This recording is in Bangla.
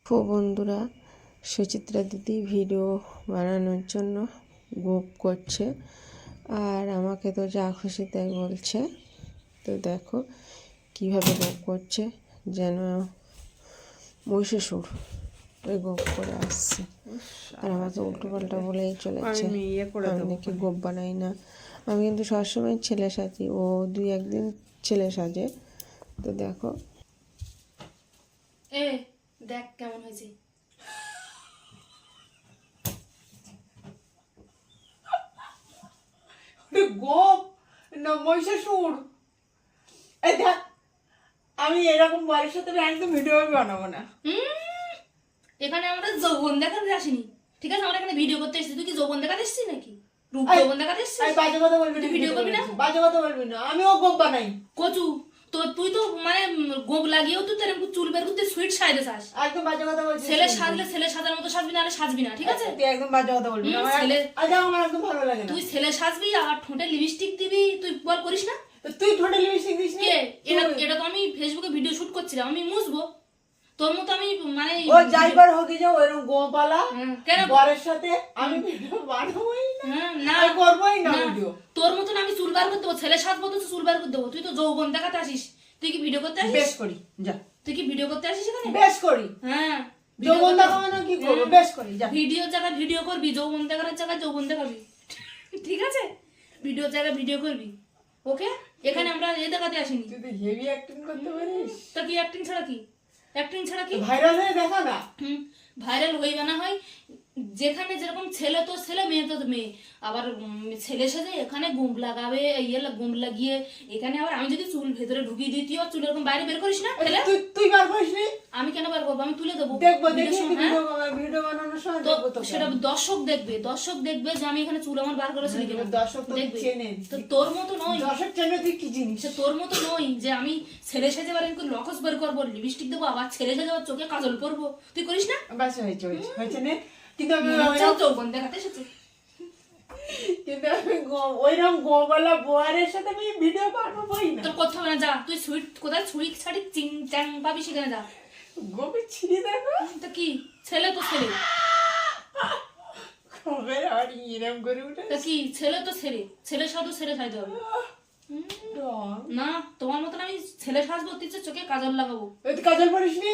তো বন্ধুরা, সুচিত্রা দিদি ভিডিও বানানোর জন্য গোপ করছে আর আমাকে তো যা খুশি তাই বলছে। তো দেখো কিভাবে গোপ করছে, যেন মহিষাসুর ওই গোপ করে আসছে আর আমাকে উল্টো পাল্টা বলেই চলেছে আমি নাকি গোপ বানাই না। আমি কিন্তু সবসময় ছেলে সাজি, ও দুই একদিন ছেলে সাজে। তো দেখো দেখ কেমন হয়েছে। গোপ না মহিষাসুর? এই দেখ, আমি এরকম বাড়ির সাথে একদম ভিডিও বানাবো না। এখানে আমরা যৌবন দেখাতে আসিনি, ঠিক আছে? আমরা এখানে ভিডিও করতে এসেছি। তুই কি যৌবন দেখাতে এসেছিস নাকি? রূপ যৌবন দেখাতে এসেছিস? বাজে কথা বলবি না, ভিডিও করবি না, বাজে কথা বলবি না। আমিও গোপ বানাই। কচু তো তুই তো মানে গোপ লাগিয়েও তুই তেরকম চুল বের করতে সুইট সাইডে চাস। একদম বাজে কথা বলছিস। ছেলে সাজলে ছেলে সাজার মতো সাজবি না, আর সাজবি না, ঠিক আছে? তুই একদম বাজে কথা বলবি না। আমার একদম ভালো লাগে না। তুই ছেলে সাজবি আর ঠোঁটে লিপস্টিক দিবি, তুই বল করিস না? তুই ঠোঁটে লিপস্টিক দিস না? এটা তো আমি ফেসবুকে ভিডিও শুট করছিলাম, আমি মুছবো। তোর মতো আমি মানে ও যাইবার হোকি যাও এরকম গোপালা কেন বরের সাথে আমি ভিডিও বানাবোই না, না করবোই না ভিডিও। তোর মতন আমি চুল বার করে দেবো, ছেলে সাজবো তো চুল বার করে দেবো। তুই তো যৌবন দেখাতে আসিস, তুই কি ভিডিও করতে আসিস? বেশ করি যা। তুই কি ভিডিও করতে আসিস এখানে? বেশ করি। হ্যাঁ, যৌবন দেখাবো না, কি করবো? বেশ করি যা। ভিডিওর জায়গায় ভিডিও করবি, যৌবন দেখানোর জায়গায় যৌবন দেখাবি, ঠিক আছে? ভিডিওর জায়গায় ভিডিও করবি, ওকে? এখানে আমরা এই দেখাতে আসিনি। তুই তো হেভি অ্যাক্টিং করতে পারিস। তা কি অ্যাক্টিং ছাড়া কি? অ্যাক্টিং ছাড়া কি? ভাইরাল হয়ে দেখা না। ভাইরাল হইবে না হয়, যেখানে যেরকম ছেলে তো ছেলে, মেয়ে তো মেয়ে। আবার ছেলে সাথে এখানে গুম লাগাবে, গুম লাগিয়ে এখানে আবার আমি যদি চুল ভেতরে ঢুকিয়ে দিই, তুই আর চুল এরকম বাইরে বের করিস না? তুই বার করিস নি? আমি কেন বার করবো? আমি তুলে দেবো, দেখবো, দেখি ভিডিও বানানোর সময় দেখবো তো। সেটা দর্শক দেখবে, দর্শক দেখবে যে আমি এখানে চুল আমার বার করেছি কিনা। দর্শক তো চেনে। তো তোর মতো নয়, দর্শক চেনে তুই কি জিনিস। সে তোর মতো নই যে আমি ছেলে সেজে বার লকস বের করবো, লিপস্টিক দেবো, আবার ছেলে সেজে আবার চোখে কাজল করবো। তুই করিস না? বাস হয়েছে হয়েছে নে। কিন্তু আমি যৌবন দেখাতে এসেছি, কিন্তু আমি ওইরকম গোপালা বোয়ারের সাথে আমি ভিডিও বানাবোই না। তোর কথা হবে না, যা। তুই সুইট কোথায় ছুরি ছাড়ি চিং চ্যাং পাবি, সেখানে যা। গোপে ছিঁড়ে দেখো তা কি ছেলে তো ছেলে, কবে আর এরম করে উঠে। তা কি ছেলে তো ছেলে, ছেলে সাধু ছেলে সাজতে হবে না। তোমার মতন আমি ছেলে সাজবো, তুই চোখে কাজল লাগাবো। কাজল পড়িস নি?